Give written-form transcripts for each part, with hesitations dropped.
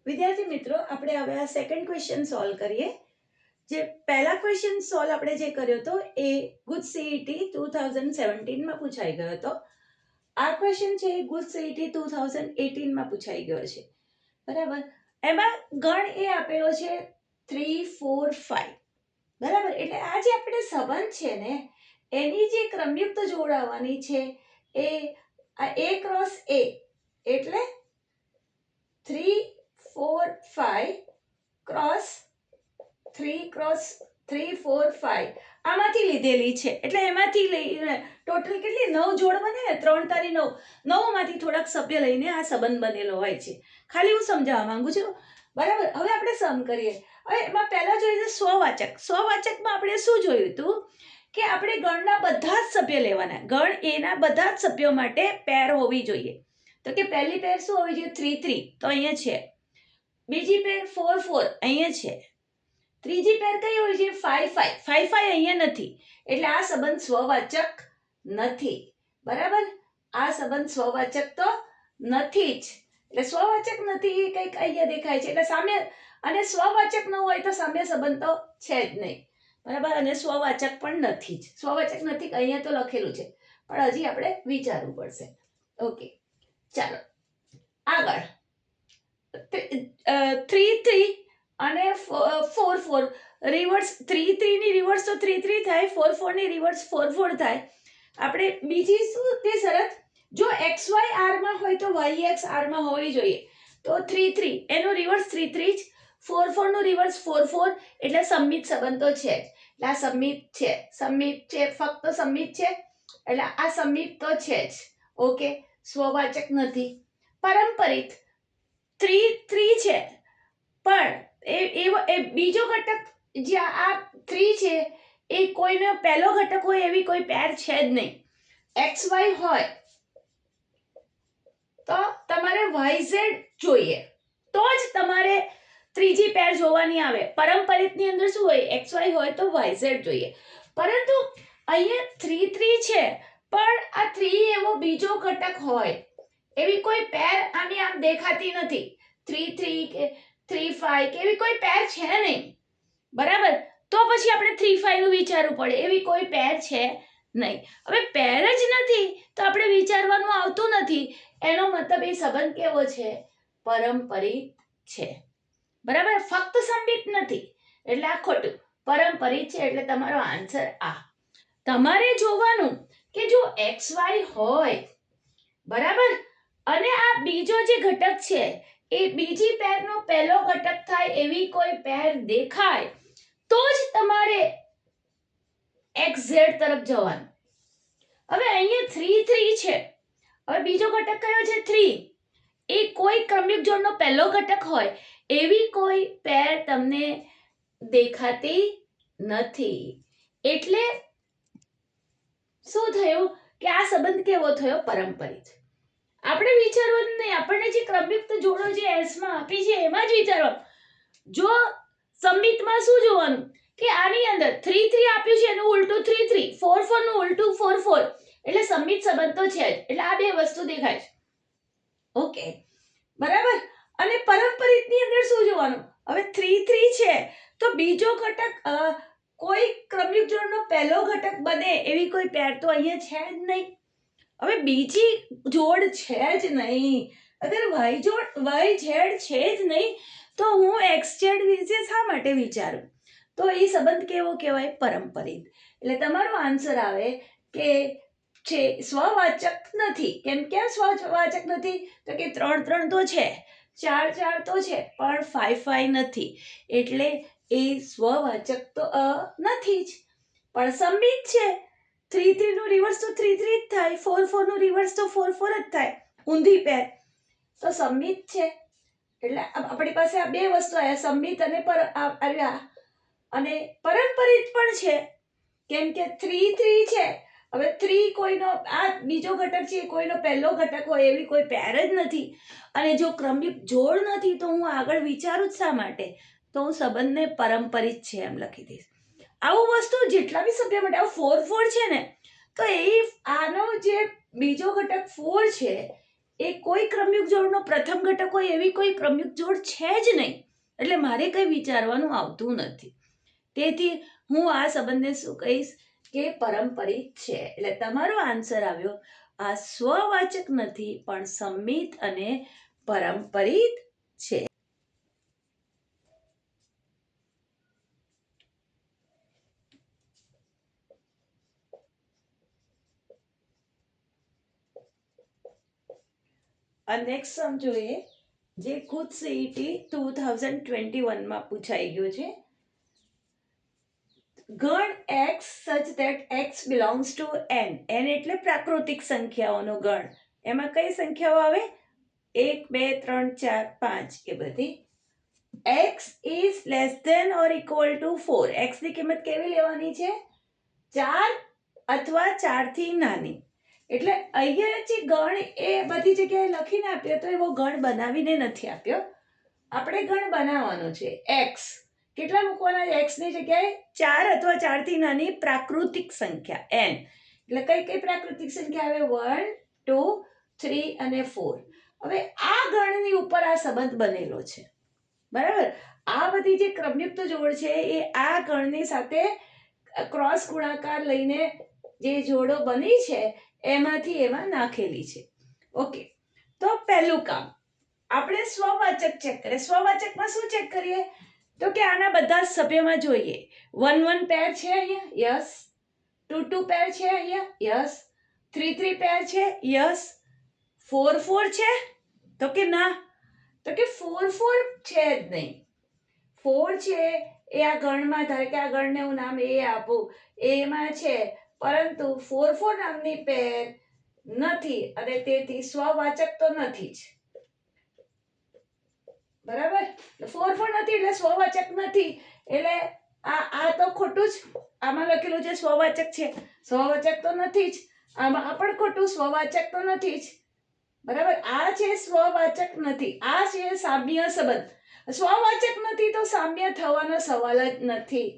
વિદ્યાર્થી મિત્રો, આપણે હવે આ સેકન્ડ ક્વેશ્ચન સોલ્વ કરીએ. જે પહેલા ક્વેશ્ચન સોલ્વ આપણે જે કર્યો હતો એ ગુજ સીઈટી 2017 માં પૂછાઈ ગયો હતો. આ ક્વેશ્ચન છે ગુજ સીઈટી 2018 માં પૂછાઈ ગયો છે. બરાબર. એમાં ગણ એ આપેલો છે 3, 4, 5. બરાબર. એટલે આ જે આપણે સંબંધ છે ને એની જે ક્રમયુક્ત જોડાવાની છે એ A ક્રોસ A એટલે 3, 4, 5 ક્રોસ 3 ક્રોસ 3, 4, 5 આમાંથી લીધેલી છે. એટલે એમાંથી લઈને ટોટલ કેટલી 9 જોડ બને ને, 3 તારી 9. 9 માંથી થોડાક સભ્ય લઈને આ સંબંધ બનેલો હોય છે. ખાલી હું સમજાવવા માંગુ છું. બરાબર. હવે આપણે સમ કરીએ. હવે એમાં પહેલા જોઈએ સ્વવાચક. સ્વવાચકમાં આપણે શું જોયું હતું કે આપણે ગણના બધા જ સભ્ય લેવાના. ગણ એના બધા જ સભ્યો માટે પેર હોવી જોઈએ. તો કે પહેલી પેર શું હોવી જોઈએ? 3, 3. તો અહીંયા છે. બીજી પેર 4, 4. અહીંયા છે. ત્રીજી પેર કઈ હોય છે? 5, 5. 5, 5 અહીંયા નથી. એટલે આ સંબંધ સ્વવાચક નથી. બરાબર. આ સંબંધ સ્વવાચક તો નથી જ. એટલે સ્વવાચક નથી કંઈક અહીંયા દેખાય છે. એટલે સામે અને સ્વવાચક ન હોય તો સામે સંબંધ તો છે જ નહીં. બરાબર. અને સ્વવાચક પણ નથી જ. સ્વવાચક નથી અહીંયા તો લખેલું છે, પણ હજી આપણે વિચારવું પડશે. ઓકે, ચાલો આગળ. 3, 3 અને 4, 4. રિવર્સ 3, 3 ની રિવર્સ તો 3, 3 થાય. 4, 4 ની રિવર્સ 4, 4 થાય. આપણે બીજી શું તે શરત? જો XY R માં હોય તો YX R માં હોવી જોઈએ. તો 3, 3 એનું રિવર્સ 3, 3 જ. 4, 4 નું રિવર્સ 4, 4. એટલે સંમિત સંબંધ તો છે જ. એટલે આ સંમિત છે. સંમિત છે, ફક્ત સંમિત છે. એટલે આ સંમિત તો છે જ. ઓકે, સ્વવાચક નથી. પારંપરિક 3, 3 છે, પણ એ બીજો ઘટક જે આ 3 છે એ કોઈનો પહેલો ઘટક હોય એવી કોઈ પેર છે જ નહીં. XY હોય તો તમારે YZ જોઈએ, તો જ તમારે ત્રીજી પેર જોવાની આવે. પારંપરિકની અંદર શું હોય? XY હોય તો YZ જોઈએ. પરંતુ અહીંયા 3, 3 છે, પણ આ 3 એવો બીજો ઘટક હોય એવી કોઈ પેર આની આમ દેખાતી નથી. 3, 3 કે 3, 5 કે એવી કોઈ પેર છે નહીં. બરાબર. તો પછી આપણે 3, 5 નું વિચારવું પડે. એવી કોઈ પેર છે નહીં. હવે પેર જ નથી તો આપણે વિચારવાનું આવતું નથી. એનો મતલબ એ સંબંધ કેવો છે? પારંપરિક છે. બરાબર. ફક્ત સંમિત નથી એટલે આ ખોટું. પારંપરિક છે એટલે તમારો આન્સર આ. તમારે જોવાનું કે જો XY હોય, બરાબર, અને આ બીજો જે ઘટક છે એ બીજી પેરનો પહેલો ઘટક થાય એવી કોઈ પેર દેખાય તો જ તમારે XZ તરફ જવાનું. હવે અહીંયા 3, 3 છે. હવે બીજો ઘટક કયો છે? 3. એ કોઈ ક્રમિક જોડનો પહેલો ઘટક હોય એવી કોઈ પેર તમને દેખાતી નથી. એટલે શું થયું કે આ સંબંધ કેવો થયો? પારંપરિક. આપણે વિચારવાનું નહીં. આપણને જે ક્રમયુક્ત જોડો જે S માં આપી છે એમાં જ વિચારવાનું. જો સંમિતમાં શું જોવાનું કે આની અંદર 3, 3 આપ્યું છે એનું ઉલટું 3, 3, 4, 4 નું ઉલટું 4, 4. એટલે સંમિત સંબંધ તો છે જ. એટલે આ બે વસ્તુ દેખાય છે. ઓકે, બરાબર. અને પારંપરિકની અંદર શું જોવાનું? હવે 3, 3 છે તો બીજો ઘટક કોઈ ક્રમિક જોડનો પહેલો ઘટક બને એવી કોઈ પેર તો અહીંયા છે જ નહીં. હવે બીજી જોડ છે જ નહીં. અગર YZ છે જ નહીં તો હું XZ વિશે શા માટે વિચારું? તો એ સંબંધ કેવો કહેવાય? પારંપરિક. એટલે તમારો આન્સર આવે કે છે સ્વવાચક નથી. કેમ સ્વવાચક નથી? તો કે 3, 3 તો છે, 4, 4 તો છે, પણ 5, 5 નથી. એટલે એ સ્વવાચક તો નથી જ, પણ સંમિત છે. 3, 3 નું રિવર્સ તો 3, 3 જ થાય. 4, 4 નું રિવર્સ તો 4, 4 જ થાય. ઊંધી પેર તો સંમિત છે. એટલે આપણી પાસે આ બે વસ્તુ આવ્યા, સંમિત અને પારંપરિક પણ છે. કેમ કે 3, 3 છે. હવે 3 કોઈનો આ બીજો ઘટક છે કોઈનો પહેલો ઘટક હોય એવી કોઈ પેર જ નથી. અને જો ક્રમિક જોડ નથી તો હું આગળ વિચારું જ શા માટે? તો હું સંબંધને પારંપરિક છે એમ લખી દઈશ. આવું વસ્તુ જેટલા બી સભ્ય માટે 4, 4 છે ને તો એ આનો જે બીજો ઘટક 4 છે એ કોઈ ક્રમયુગ જોડનો પ્રથમ ઘટક હોય એવી કોઈ ક્રમયુગ જોડ છે જ નહીં, એટલે મારે કંઈ વિચારવાનું આવતું નથી. તેથી હું આ સંબંધને શું કહીશ કે પરંપરિત છે. એટલે તમારો આન્સર આવ્યો આ સ્વવાચક નથી પણ સંમિત અને પરંપરિત છે. નેક્સ્ટ સમ જોઈએ, જે ખુદ સીઈટી 2021માં પૂછાઈ ગયો છે. ગણ x such that x belongs to n. n એટલે પ્રાકૃતિક સંખ્યાઓનો ગણ. એમાં કઈ સંખ્યાઓ આવે? 1 2 3 4 5 એ બધી. x is less than or equal to 4. x ની કિંમત કેવી લેવાની છે? 4 અથવા 4 થી નાની. એટલે અહીંયા જે ગણ એ બધી જગ્યાએ લખીને આપ્યો તો એવો ગણ બનાવીને નથી આપ્યો. આપણે ગણ બનાવવાનો છે x. કેટલા મૂકવાના x ની જગ્યાએ? 4 અથવા 4 થી નાની પ્રાકૃતિક સંખ્યા n. એટલે કઈ કઈ પ્રાકૃતિક સંખ્યા આવે? 1 2 3 અને 4. હવે આ ગણની ઉપર આ સંબંધ બનેલો છે, બરાબર. આ બધી જે ક્રમયુક્ત જોડ છે એ આ ગણની સાથે ક્રોસ ગુણાકાર લઈને જે જોડો બની છે એમાંથી એમાં નાખેલી છે. ઓકે, તો પહેલું કામ આપણે સ્વવાચક ચેક કરીએ. સ્વવાચકમાં શું ચેક કરીએ? તો કે આના બધા સભ્યમાં જોઈએ 1 1 પેર છે અહીંયા, યસ. 2 2 પેર છે અહીંયા, યસ. 3 3 પેર છે, યસ. 4 4 છે? તો કે ના. તો કે 4 4 છે જ નહીં. 4 છે એ આ ગણમાં, ધારો કે આ ગણને હું નામ એ આપું, એમાં છે, પરંતુ 4 4 નામની પેર નથી અને તેથી સ્વવાચક તો નથી જ, બરાબર. 4 4 નથી એટલે સ્વવાચક નથી. એટલે આ તો ખોટું જ. આમાં લખેલું છે સ્વવાચક છે, સ્વવાચક તો નથી જ. આમાં પણ ખોટું, સ્વવાચક તો નથી જ, બરાબર. આ છે સ્વવાચક નથી. આ છે સામ્ય સંબંધ. સ્વવાચક નથી તો સામ્ય થવાનો સવાલ જ નથી.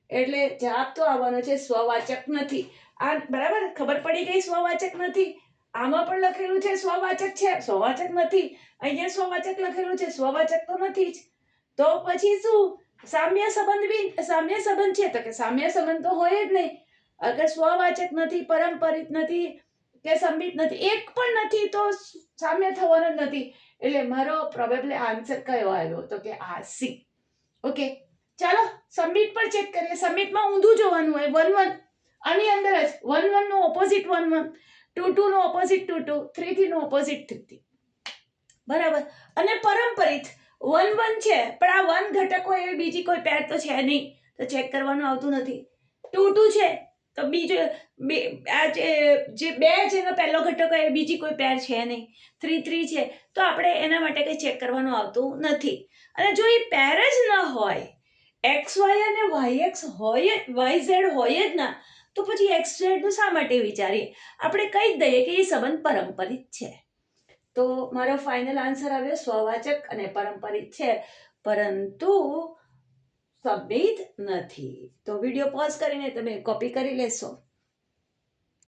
એટલે જવાબ તો આવવાનો છે સ્વવાચક નથી. આ બરાબર ખબર પડી ગઈ? સ્વવાચક નથી. આમાં પણ લખેલું છે સ્વવાચક છે, સ્વવાચક નથી. અહીંયા સ્વવાચક લખેલું છે, સ્વવાચક તો નથી જ. તો પછી શું? સામ્ય સંબંધ છે તો કે સામ્ય સંબંધ તો હોય જ નહીં. અગર સ્વવાચક નથી, પરંપરિત નથી કે સંમિત નથી, એક પણ નથી તો સામ્ય થવાનો જ નથી. એટલે મારો પ્રોબેબલી આન્સર કયો આવ્યો? તો કે આ સી. ઓકે, ચાલો સંમિત પર ચેક કરીએ. સંમિતમાં ઊંધું જોવાનું હોય. 1 1 આની અંદર જ 1 1 નો ઓપોઝિટ 1 1, 2 2 નો ઓપોઝિટ 2 2, 3 3 નો ઓપોઝિટ 3 3, બરાબર. અને પરંપરિત 1 1 છે પણ આ 1 ઘટકો એવી બીજી કોઈ પેર તો છે નહીં, તો ચેક કરવાનું આવતું નથી. 2 2 છે તો બીજો આ જે બે જેનો પહેલો ઘટકો એ બીજી કોઈ પેર છે નહીં. 3 3 છે તો આપણે એના માટે કંઈ ચેક કરવાનું આવતું નથી. અને જો એ પેર જ ન હોય, XY અને YX હોય, YZ હોય જ ના, તો પછી XZ નું શા માટે વિચારીએ? આપણે કહી જ દઈએ કે એ સંબંધ પરંપરિત છે. તો મારો ફાઇનલ આન્સર આવ્યો સ્વવાચક અને પરંપરિત છે, પરંતુ સંમિત નથી. તો વિડીયો પોઝ કરીને તમે કોપી કરી લેશો.